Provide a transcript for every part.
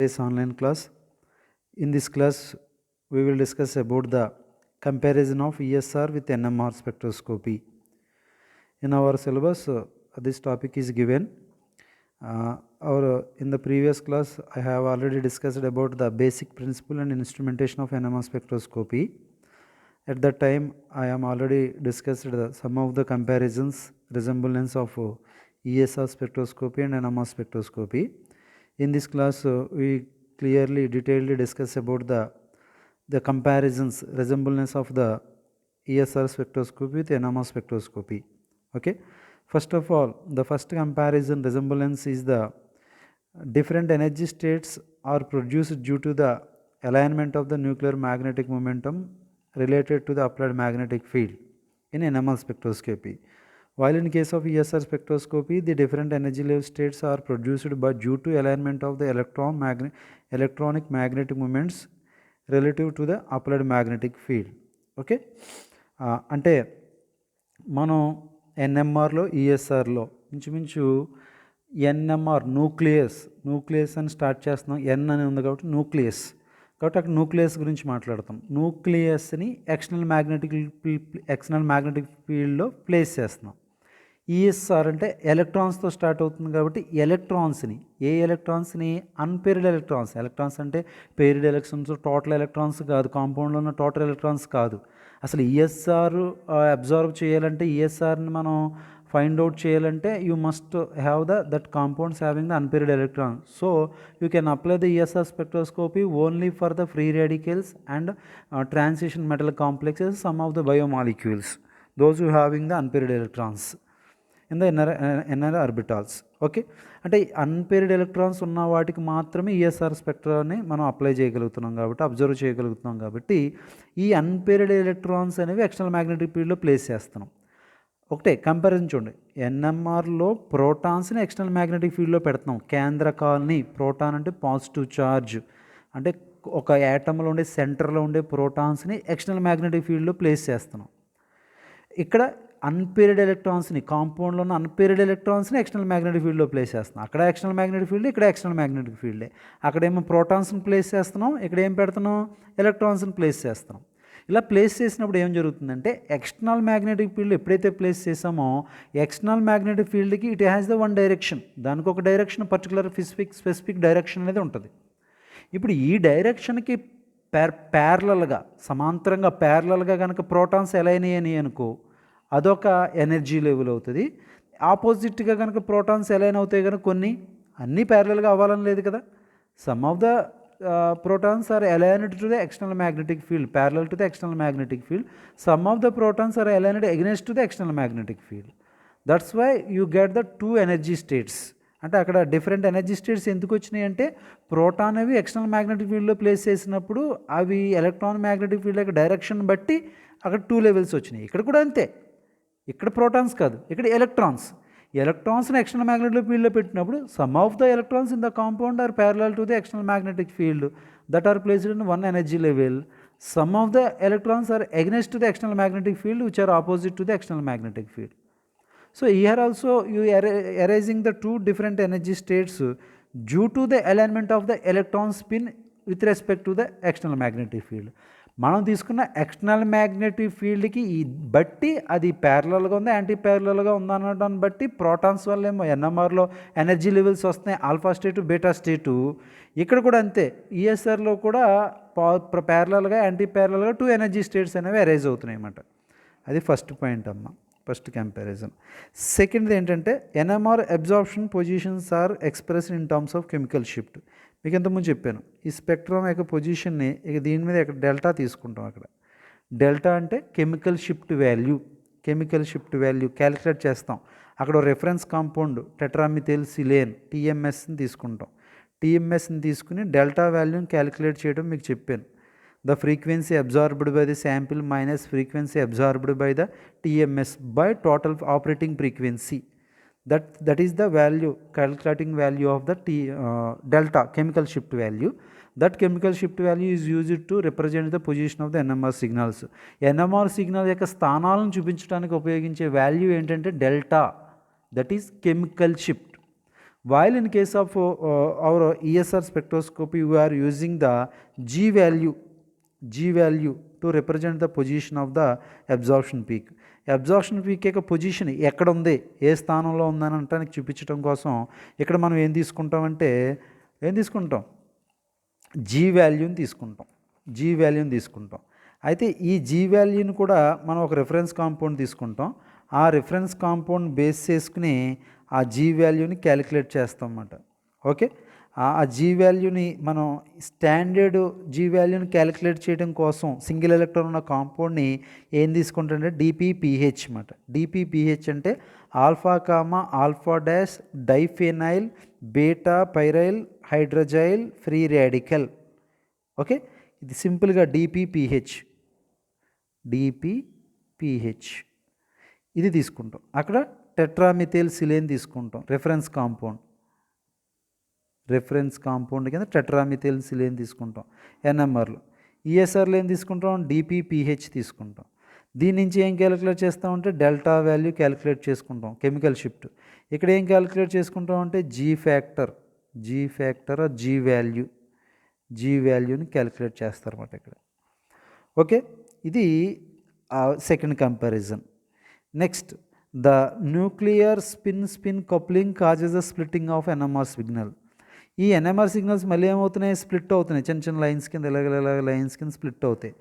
This online class. In this class, we will discuss about the comparison of ESR with NMR spectroscopy. In our syllabus, this topic is given. In the previous class, I have already discussed about the basic principle and instrumentation of NMR spectroscopy. At that time, I am already discussed some of the comparisons, resemblance of ESR spectroscopy and NMR spectroscopy. In this class, we clearly, detailedly discuss about the comparisons, resemblance of the ESR spectroscopy with NMR spectroscopy. Okay. First of all, the first comparison resemblance is the different energy states are produced due to the alignment of the nuclear magnetic momentum related to the applied magnetic field in NMR spectroscopy. While in case of ESR spectroscopy, the different energy level states are produced due to alignment of the electronic magnetic moments relative to the applied magnetic field. Okay, అంటే మనం ఎన్ఎంఆర్లో ఈఎస్ఆర్లో ఇంచుమించు NMR nucleus అని start చేస్తున్నాం. ఎన్ అని ఉంది కాబట్టి nucleus, కాబట్టి అక్కడ న్యూక్లియస్ గురించి మాట్లాడతాం. న్యూక్లియస్ని ఎక్స్టర్నల్ మ్యాగ్నెటిక్ ఫీల్డ్లో ప్లేస్ చేస్తున్నాం. ఈఎస్ఆర్ అంటే ఎలక్ట్రాన్స్తో స్టార్ట్ అవుతుంది కాబట్టి ఎలక్ట్రాన్స్ని అన్పేర్డ్ ఎలక్ట్రాన్స్ అంటే పేర్డ్ ఎలక్ట్రాన్స్, టోటల్ ఎలక్ట్రాన్స్ కాదు, కాంపౌండ్లో ఉన్న టోటల్ ఎలక్ట్రాన్స్ కాదు. అసలు ఈఎస్ఆర్ అబ్జర్వ్ చేయాలంటే, ఈఎస్ఆర్ని మనం ఫైండ్ అవుట్ చేయాలంటే you must have that compounds having the unpaired electron. So you can apply the ESR spectroscopy only for the free radicals and transition metal complexes, some of the biomolecules, those you having the unpaired electrons in the inner orbitals. Okay, అంటే unpaired electrons ఉన్న వాటికి మాత్రమే ESR స్పెక్ట్రాన్ని మనం apply చేయగలుగుతున్నాం కాబట్టి, observe చేయగలుగుతున్నాం కాబట్టి ఈ అన్పేర్డ్ ఎలక్ట్రాన్స్ అనేవి ఎక్స్టర్నల్ మ్యాగ్నెటిక్ ఫీల్డ్లో ప్లేస్ చేస్తున్నాం. ఒకటే కంపారిజన్ చూడండి, ఎన్ఎంఆర్లో ప్రోటాన్స్ని ఎక్స్టర్నల్ మ్యాగ్నెటిక్ ఫీల్డ్లో పెడుతున్నాం. కేంద్రకాలని, ప్రోటాన్ అంటే పాజిటివ్ ఛార్జ్, అంటే ఒక యాటంలో ఉండే సెంటర్లో ఉండే ప్రోటాన్స్ని ఎక్స్టర్నల్ మ్యాగ్నెటిక్ ఫీల్డ్లో ప్లేస్ చేస్తున్నాం. ఇక్కడ అన్పేర్డ్ ఎలక్ట్రాన్స్ని, కాంపౌండ్లో ఉన్న అన్పేర్డ్ ఎలక్ట్రాన్స్ని ఎక్స్టర్నల్ మ్యాగ్నెటిక్ ఫీల్డ్లో ప్లేస్ చేస్తున్నాం. అక్కడ ఎక్స్టర్నల్ మ్యాగ్నెటిక్ ఫీల్డ్, ఇక్కడ ఎక్స్టర్నల్ మ్యాగ్నెటిక్ ఫీల్డే. అక్కడేమో ప్రోటాన్స్ని ప్లేస్ చేస్తున్నాం, ఇక్కడ ఏం పెడుతున్నాం, ఎలక్ట్రాన్స్ని ప్లేస్ చేస్తున్నాం. ఇలా ప్లేస్ చేసినప్పుడు ఏం జరుగుతుందంటే, ఎక్స్టర్నల్ మ్యాగ్నెటిక్ ఫీల్డ్ ఎప్పుడైతే ప్లేస్ చేసామో ఎక్స్టర్నల్ మ్యాగ్నెటిక్ ఫీల్డ్కి it has the one direction, దానికి ఒక డైరెక్షన్, పర్టికులర్ స్పెసిఫిక్ డైరెక్షన్ అనేది ఉంటుంది. ఇప్పుడు ఈ డైరెక్షన్కి ప్యారలల్గా, సమాంతరంగా ప్యారలల్గా కనుక ప్రోటాన్స్ ఎలా అయినాయని అనుకో, అదొక ఎనర్జీ లెవెల్ అవుతుంది. ఆపోజిట్గా కనుక ప్రోటాన్స్ ఎలైన్ అవుతాయి కనుక అన్నీ ప్యారలల్గా అవ్వాలని లేదు కదా. Some of the protons are aligned to the external magnetic field, parallel to the external magnetic field. Some of the protons are aligned against to the external magnetic field. That's why you get the two energy states. అంటే అక్కడ different energy states ఎందుకు వచ్చినాయి అంటే, proton అవి external magnetic ఫీల్డ్లో place చేసినప్పుడు అవి electron magnetic field యొక్క డైరెక్షన్ బట్టి అక్కడ 2 లెవెల్స్ వచ్చినాయి. ఇక్కడ కూడా అంతే, ఇక్కడ ప్రోటాన్స్ కాదు, ఇక్కడ ఎలక్ట్రాన్స్ని ఎక్స్టర్నల్ మ్యాగ్నెటిక్ ఫీల్డ్లో పెట్టినప్పుడు some of the electrons in the compound are parallel to the external magnetic field that are placed in one energy level. Some of the electrons are against to the external magnetic field which are opposite to the external magnetic field. So here also you are erasing the two different energy states due to the alignment of the electron spin with respect to the external magnetic field. మనం తీసుకున్న external magnetic ఫీల్డ్కి బట్టి అది ప్యారలల్గా ఉందా, anti ప్యారలల్గా ఉందా అనడాన్ని బట్టి ప్రోటాన్స్ వల్ల ఏమో ఎన్ఎంఆర్లో ఎనర్జీ లెవెల్స్ వస్తున్నాయి, ఆల్ఫా స్టేటు, బీటా స్టేటు. ఇక్కడ కూడా అంతే, ఈఎస్ఆర్లో కూడా ప్యారలల్గా, యాంటీ ప్యారలల్గా 2 ఎనర్జీ స్టేట్స్ అనేవి అరైజ్ అవుతున్నాయి అన్నమాట. అది ఫస్ట్ పాయింట్ అమ్మ, ఫస్ట్ కంపారిజన్. సెకండ్ది ఏంటంటే, NMR absorption positions are expressed in terms of chemical shift. మీకు ఇంతకుముందు చెప్పాను, ఈ స్పెక్ట్రమ్ యొక్క పొజిషన్ని ఇక దీని మీద ఇక్కడ డెల్టా తీసుకుంటాం. అక్కడ డెల్టా అంటే కెమికల్ షిఫ్ట్ వాల్యూ క్యాలిక్యులేట్ చేస్తాం. అక్కడ రెఫరెన్స్ కాంపౌండ్ టెట్రామిథైల్ సిలేన్ టీఎంఎస్ని తీసుకుంటాం. టీఎంఎస్ని తీసుకుని డెల్టా వాల్యూని క్యాలిక్యులేట్ చేయడం మీకు చెప్పాను. The frequency absorbed by the sample minus frequency absorbed by the TMS by total operating frequency. That is the value, calculating value of the delta chemical shift value. That chemical shift value is used to represent the position of the NMR signals. NMR signal యొక్క స్థానాలను చూపించడానికి ఉపయోగించే value ఏంటంటే delta, that is chemical shift. While in case of our ESR spectroscopy, we are using the G value to represent the position of the absorption peak. Absorption peak యొక్క position ఎక్కడ ఉంది, ఏ స్థానంలో ఉందని అంటానికి చూపించడం కోసం ఇక్కడ మనం ఏం తీసుకుంటామంటే జీ వాల్యూని తీసుకుంటాం. అయితే ఈ జీ వాల్యూని కూడా మనం ఒక రిఫరెన్స్ కాంపౌండ్ తీసుకుంటాం. ఆ రిఫరెన్స్ కాంపౌండ్ బేస్ చేసుకుని ఆ జీ వాల్యూని క్యాలిక్యులేట్ చేస్తాం అన్నమాట. ఓకే, ఆ జీ వాల్యూని మనం స్టాండర్డ్ జీ వాల్యూని క్యాలిక్యులేట్ చేయడం కోసం సింగిల్ ఎలక్ట్రాన్ ఉన్న కాంపౌండ్ని ఏం తీసుకుంటారంటే డిపిపిహెచ్ అన్నమాట. డిపిపిహెచ్ అంటే alpha comma alpha dash diphenyl beta picryl hydrazyl free radical. Okay, ఇది సింపుల్గా డిపిపిహెచ్ ఇది తీసుకుంటాం. అక్కడ టెట్రామిథైల్ సిలేన్ తీసుకుంటాం రిఫరెన్స్ కాంపౌండ్ కింద టెట్రామిథైల్ సిలేన్ తీసుకుంటాం ఎన్ఎంఆర్లో. ఈఎస్ఆర్లో ఏం తీసుకుంటాం, డిపిపిహెచ్ తీసుకుంటాం. దీని నుంచి ఏం క్యాలిక్యులేట్ చేస్తామంటే డెల్టా వాల్యూ క్యాలిక్యులేట్ చేసుకుంటాం, కెమికల్ షిఫ్ట్. ఇక్కడ ఏం క్యాలిక్యులేట్ చేసుకుంటాం అంటే జీ ఫ్యాక్టర్ జీ వాల్యూని క్యాలిక్యులేట్ చేస్తారన్నమాట ఇక్కడ. ఓకే, ఇది second comparison. Next, the nuclear spin coupling causes the splitting of NMR signal. ఈ ఎన్ఎంఆర్ సిగ్నల్స్ మళ్ళీ ఏమవుతున్నాయి, స్ప్లిట్ అవుతున్నాయి, చిన్న చిన్న లైన్స్ కింద ఇలాగ లైన్స్ కింద స్ప్లిట్ అవుతాయి.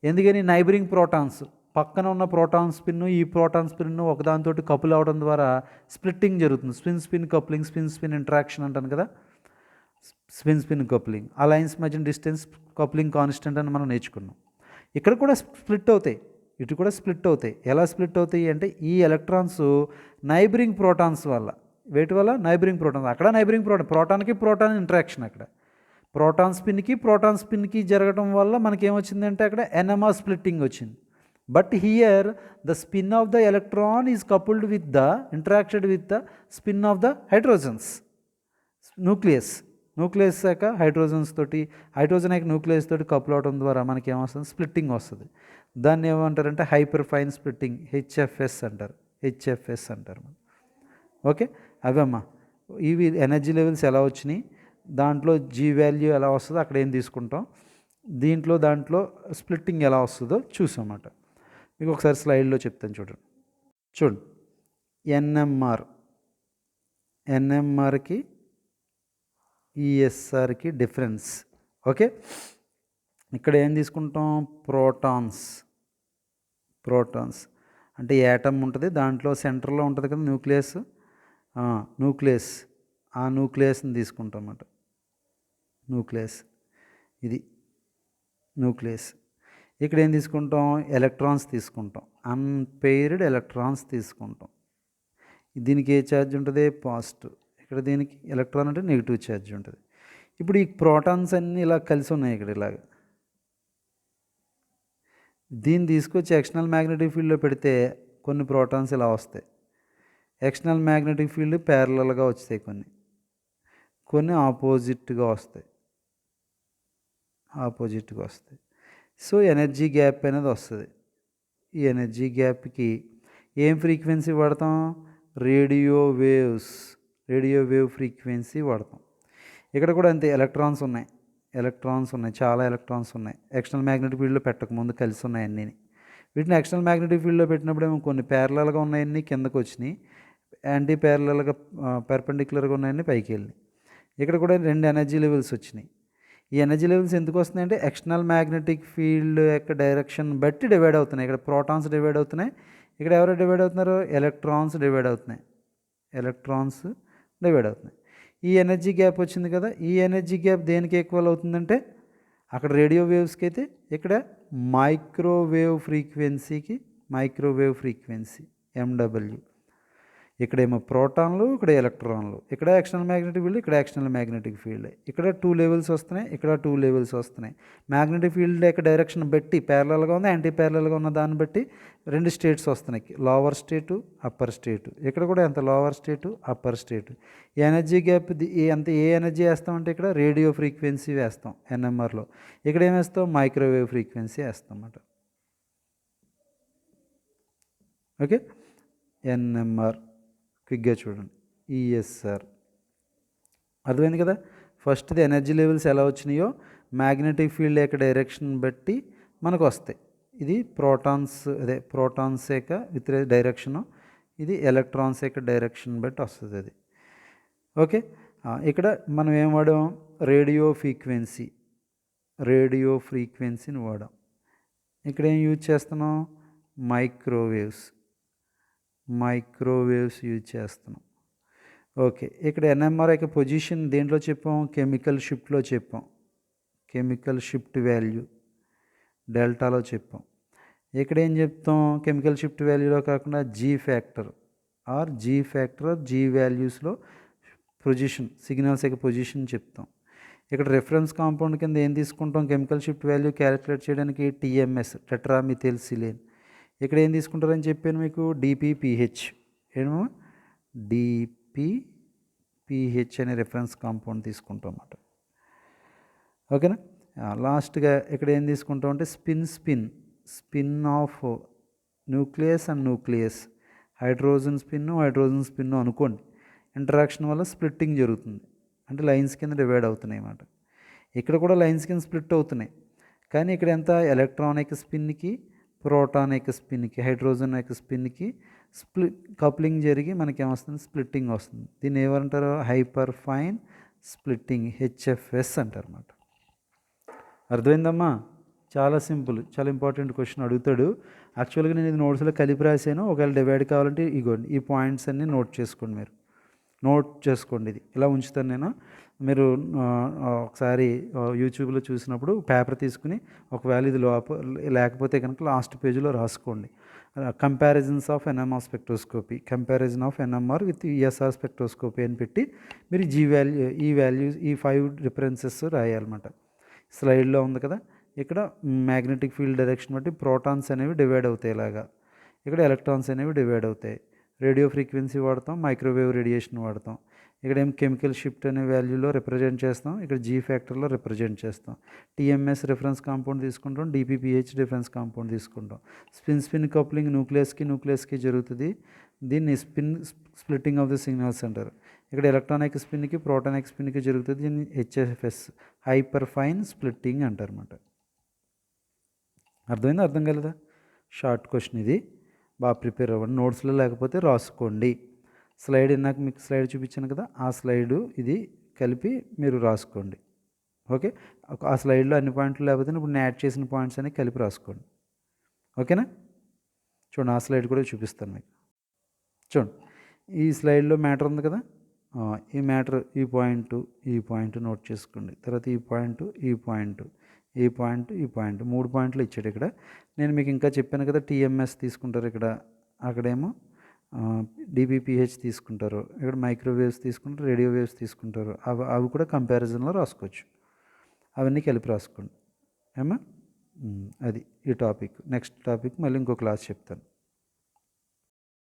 ఎందుకని, నైబరింగ్ ప్రోటాన్స్ పక్కన ఉన్న ప్రోటాన్ స్పిన్ ఈ ప్రోటాన్ స్పిన్ ఒకదానితో కపుల్ అవడం ద్వారా స్ప్లిట్టింగ్ జరుగుతుంది. స్పిన్ కప్లింగ్, స్పిన్ ఇంటరాక్షన్ అంటాను కదా, స్పిన్ కప్లింగ్. ఆ లైన్స్ మధ్య డిస్టెన్స్ కప్లింగ్ కాన్స్టెంట్ అని మనం నేర్చుకున్నాం. ఇక్కడ కూడా స్ప్లిట్ అవుతాయి, ఇటు కూడా స్ప్లిట్ అవుతాయి. ఎలా స్ప్లిట్ అవుతాయి అంటే ఈ ఎలక్ట్రాన్స్ నైబరింగ్ ప్రోటాన్స్ వల్ల, వేటి వల్ల, నైబరింగ్ ప్రోటాన్స్. అక్కడ నైబరింగ్ ప్రోటాన్కి ప్రోటాన్ ఇంటరాక్షన్, అక్కడ ప్రోటాన్ స్పిన్కి జరగడం వల్ల మనకేమొచ్చిందంటే అక్కడ ఎన్ఎంఆర్ స్ప్లిట్టింగ్ వచ్చింది. But here the spin off the electron is coupled with the interacted with the spin off the hydrogens nucleus యొక్క హైడ్రోజన్ యొక్క న్యూక్లియస్ తోటి కపుల్ అవడం ద్వారా మనకి ఏమొస్తుంది, స్ప్లిట్టింగ్ వస్తుంది. దాన్ని ఏమంటారంటే హైపర్ ఫైన్ స్ప్లిట్టింగ్, హెచ్ఎఫ్ఎస్ అంటారు. ఓకే, అవమ్మా ఇవి ఎనర్జీ లెవెల్స్ ఎలా వచ్చినాయి, దాంట్లో జీ వాల్యూ ఎలా వస్తుందో అక్కడ ఏం తీసుకుంటాం, దాంట్లో స్ప్లిట్టింగ్ ఎలా వస్తుందో చూసామన్నమాట. మీకు ఒకసారి స్లైడ్లో చెప్తాను చూడండి. ఎన్ఎంఆర్కి ఈఎస్ఆర్కి డిఫరెన్స్. ఓకే, ఇక్కడ ఏం తీసుకుంటాం, ప్రోటాన్స్ అంటే యాటమ్ ఉంటుంది, దాంట్లో సెంటర్లో ఉంటుంది కదా న్యూక్లియస్, ఆ న్యూక్లియస్ని తీసుకుంటాం అన్నమాట. ఇది న్యూక్లియస్. ఇక్కడ ఏం తీసుకుంటాం, ఎలక్ట్రాన్స్ తీసుకుంటాం, అన్పెయిర్డ్ ఎలక్ట్రాన్స్ తీసుకుంటాం. దీనికి ఏ ఛార్జ్ ఉంటుంది, పాజిటివ్. ఇక్కడ దీనికి ఎలక్ట్రాన్ అంటే నెగిటివ్ ఛార్జ్ ఉంటుంది. ఇప్పుడు ఈ ప్రోటాన్స్ అన్నీ ఇలా కలిసి ఉన్నాయి ఇక్కడ ఇలాగ. దీన్ని తీసుకొచ్చి ఎక్స్టర్నల్ మ్యాగ్నెటిక్ ఫీల్డ్లో పెడితే కొన్ని ప్రోటాన్స్ ఇలా వస్తాయి. ఎక్స్టర్నల్ మ్యాగ్నెటిక్ ఫీల్డ్ ప్యారలల్గా వస్తాయి, కొన్ని ఆపోజిట్గా వస్తాయి. సో ఎనర్జీ గ్యాప్ అనేది వస్తుంది. ఈ ఎనర్జీ గ్యాప్కి ఏం ఫ్రీక్వెన్సీ వాడతాం, రేడియో వేవ్ ఫ్రీక్వెన్సీ వాడతాం. ఇక్కడ కూడా అంతే, ఎలక్ట్రాన్స్ ఉన్నాయి, చాలా ఎలక్ట్రాన్స్ ఉన్నాయి. ఎక్స్టర్నల్ మ్యాగ్నెటిక్ ఫీల్డ్లో పెట్టకముందు కలిసి ఉన్నాయి అన్నీ. వీటిని ఎక్స్టర్నల్ మ్యాగ్నెటిక్ ఫీల్డ్లో పెట్టినప్పుడు ఏమో కొన్ని ప్యారలల్గా ఉన్నాయన్నీ కిందకు వచ్చినాయి, యాంటీ ప్యారలల్గా పర్పెండిక్యులర్గా ఉన్నాయన్నీ పైకి వెళ్ళినాయి. ఇక్కడ కూడా 2 ఎనర్జీ లెవెల్స్ వచ్చినాయి. ఈ ఎనర్జీ లెవెల్స్ ఎందుకు వస్తున్నాయంటే ఎక్స్టర్నల్ మ్యాగ్నెటిక్ ఫీల్డ్ యొక్క డైరెక్షన్ బట్టి డివైడ్ అవుతున్నాయి. ఇక్కడ ప్రోటాన్స్ డివైడ్ అవుతున్నాయి, ఇక్కడ ఎవరు డివైడ్ అవుతున్నారు, ఎలక్ట్రాన్స్ డివైడ్ అవుతున్నాయి. ఈ ఎనర్జీ గ్యాప్ వచ్చింది కదా, ఈ ఎనర్జీ గ్యాప్ దేనికి ఈక్వల్ అవుతుందంటే అక్కడ రేడియో వేవ్స్కి అయితే ఇక్కడ మైక్రోవేవ్ ఫ్రీక్వెన్సీ MW. ఇక్కడేమో ప్రోటాన్లు, ఇక్కడ ఎలక్ట్రాన్లు, ఇక్కడ ఎక్స్టర్నల్ మ్యాగ్నెటిక్ ఫీల్డ్, ఇక్కడ ఎక్స్టర్నల్ మ్యాగ్నెటిక్ ఫీల్డ్. ఇక్కడ 2 లెవెల్స్ వస్తున్నాయి, ఇక్కడ 2 లెవెల్స్ వస్తున్నాయి. మ్యాగ్నెటిక్ ఫీల్డ్ యొక్క డైరెక్షన్ బట్టి ప్యారలల్గా ఉంది, యాంటీ ప్యారలల్గా ఉన్న దాన్ని బట్టి 2 స్టేట్స్ వస్తున్నాయి, లోవర్ స్టేటు, అప్పర్ స్టేటు. ఇక్కడ కూడా ఎంత, లోవర్ స్టేటు, అప్పర్ స్టేటు. ఈ ఎనర్జీ గ్యాప్ ఏ ఎనర్జీ వేస్తామంటే ఇక్కడ రేడియో ఫ్రీక్వెన్సీ వేస్తాం ఎన్ఎంఆర్లో. ఇక్కడ ఏం వేస్తాం, మైక్రోవేవ్ ఫ్రీక్వెన్సీ వేస్తాం అన్నమాట. ఓకే, ఎన్ఎంఆర్ క్విక్గా చూడండి. ఈఎస్ఆర్ అర్థమైంది కదా. ఫస్ట్ది ఎనర్జీ లెవెల్స్ ఎలా వచ్చినాయో మ్యాగ్నెటిక్ ఫీల్డ్ యొక్క డైరెక్షన్ బట్టి మనకు వస్తాయి. ఇది ప్రోటాన్స్ యొక్క విత్ డైరెక్షను, ఇది ఎలక్ట్రాన్స్ యొక్క డైరెక్షన్ బట్టి వస్తుంది అది. ఓకే, ఇక్కడ మనం ఏం వాడాం, రేడియో ఫ్రీక్వెన్సీని వాడాం. ఇక్కడ ఏం యూజ్ చేస్తున్నాం, మైక్రోవేవ్స్ యూజ్ చేస్తున్నాం. ఓకే, ఇక్కడ ఎన్ఎంఆర్ యొక్క పొజిషన్ దేంట్లో చెప్పాం, కెమికల్ షిఫ్ట్ వాల్యూ డెల్టాలో చెప్పాం. ఇక్కడ ఏం చెప్తాం, కెమికల్ షిఫ్ట్ వాల్యూలో కాకుండా జీ ఫ్యాక్టర్ జీ వాల్యూస్లో సిగ్నల్స్ యొక్క పొజిషన్ చెప్తాం. ఇక్కడ రెఫరెన్స్ కాంపౌండ్ కింద ఏం తీసుకుంటాం, కెమికల్ షిఫ్ట్ వాల్యూ క్యాలిక్యులేట్ చేయడానికి టీఎంఎస్ టెట్రామిథైల్సిలేన్. ఇక్కడ ఏం తీసుకుంటారని చెప్పాను మీకు, డిపిపిహెచ్ అనే రెఫరెన్స్ కాంపౌండ్ తీసుకుంటాం అన్నమాట. ఓకేనా. లాస్ట్గా ఇక్కడ ఏం తీసుకుంటాం అంటే spin off nucleus and nucleus, hydrogen spin అనుకోండి. ఇంటరాక్షన్ వల్ల స్ప్లిట్టింగ్ జరుగుతుంది, అంటే లైన్స్ కింద డివైడ్ అవుతున్నాయి అన్నమాట. ఇక్కడ కూడా లైన్స్ కింద స్ప్లిట్ అవుతున్నాయి, కానీ ఇక్కడ ఎంత, ఎలక్ట్రానిక్ స్పిన్కి ప్రోటానిక్ స్పిన్కి హైడ్రోజన్ యొక్క స్పిన్కి కప్లింగ్ జరిగి మనకి ఏమొస్తుంది, స్ప్లిట్టింగ్ వస్తుంది. దీన్ని ఏమంటారు, హైపర్ ఫైన్ స్ప్లిట్టింగ్, హెచ్ఎఫ్ఎస్ అంటారు అన్నమాట. అర్థమైందమ్మా, చాలా సింపుల్, చాలా ఇంపార్టెంట్ క్వశ్చన్ అడుగుతాడు. యాక్చువల్గా నేను ఇది నోట్స్లో కలిపి రాశాను. ఒకవేళ డివైడ్ కావాలంటే ఇగోండి ఈ పాయింట్స్ అన్నీ నోట్ చేసుకోండి. ఇది ఇలా ఉంచుతాను నేను. మీరు ఒకసారి యూట్యూబ్లో చూసినప్పుడు పేపర్ తీసుకుని ఒకవేళ ఇది లేకపోతే కనుక లాస్ట్ పేజీలో రాసుకోండి. Comparisons of NMR spectroscopy, comparison of NMR with ESR spectroscopy అని పెట్టి మీరు ఈ వాల్యూస్ ఈ 5 డిఫరెన్సెస్ రాయాలన్నమాట. స్లైడ్లో ఉంది కదా, ఇక్కడ మ్యాగ్నెటిక్ ఫీల్డ్ డైరెక్షన్ బట్టి ప్రోటాన్స్ అనేవి డివైడ్ అవుతాయి ఇలాగా, ఇక్కడ ఎలక్ట్రాన్స్ అనేవి డివైడ్ అవుతాయి. రేడియో ఫ్రీక్వెన్సీ వాడతాం, మైక్రోవేవ్ రేడియేషన్ వాడతాం. ఇక్కడ ఏం కెమికల్ షిఫ్ట్ అనే వాల్యూలో రిప్రజెంట్ చేస్తాం, ఇక్కడ జీ ఫ్యాక్టర్లో రిప్రజెంట్ చేస్తాం. టీఎంఎస్ రిఫరెన్స్ కాంపౌండ్ తీసుకుంటాం, డిపిపిహెచ్ రిఫరెన్స్ కాంపౌండ్ తీసుకుంటాం. స్పిన్ కప్లింగ్ న్యూక్లియస్కి జరుగుతుంది, దీన్ని స్ప్లిట్టింగ్ ఆఫ్ ది సిగ్నల్స్ అంటారు. ఇక్కడ ఎలక్ట్రానిక్ స్పిన్కి ప్రోటానిక్ స్పిన్కి జరుగుతుంది, దీన్ని హెచ్ఎఫ్ఎస్ హైపర్ ఫైన్ స్ప్లిట్టింగ్ అంటారు అన్నమాట. అర్థం కాలేదా, షార్ట్ క్వశ్చన్ ఇది, బాగా ప్రిపేర్ అవ్వండి. నోట్స్లో లేకపోతే రాసుకోండి. స్లైడ్ ఇందాక మీకు స్లైడ్ చూపించాను కదా, ఆ స్లైడు ఇది కలిపి మీరు రాసుకోండి. ఓకే, ఆ స్లైడ్లో అన్ని పాయింట్లు లేకపోతే ఇప్పుడు నేను యాడ్ చేసిన పాయింట్స్ అన్ని కలిపి రాసుకోండి. ఓకేనా. చూడండి, ఆ స్లైడ్ కూడా చూపిస్తాను మీకు. చూడండి, ఈ స్లైడ్లో మ్యాటర్ ఉంది కదా, ఈ మ్యాటర్ ఈ పాయింట్ నోట్ చేసుకోండి. తర్వాత ఈ పాయింట్ 3 పాయింట్లు ఇచ్చాడు ఇక్కడ. నేను మీకు ఇంకా చెప్పాను కదా, టీఎంఎస్ తీసుకుంటారు ఇక్కడ, అక్కడేమో డిబిపిహెచ్ తీసుకుంటారు, ఇక్కడ మైక్రోవేవ్స్ తీసుకుంటారు, రేడియో వేవ్స్ తీసుకుంటారు. అవి కూడా కంపారిజన్లో రాసుకోవచ్చు. అవన్నీ కలిపి రాసుకోండి. ఏమా, అది ఈ టాపిక్. నెక్స్ట్ టాపిక్ మళ్ళీ ఇంకో క్లాస్ చెప్తాను.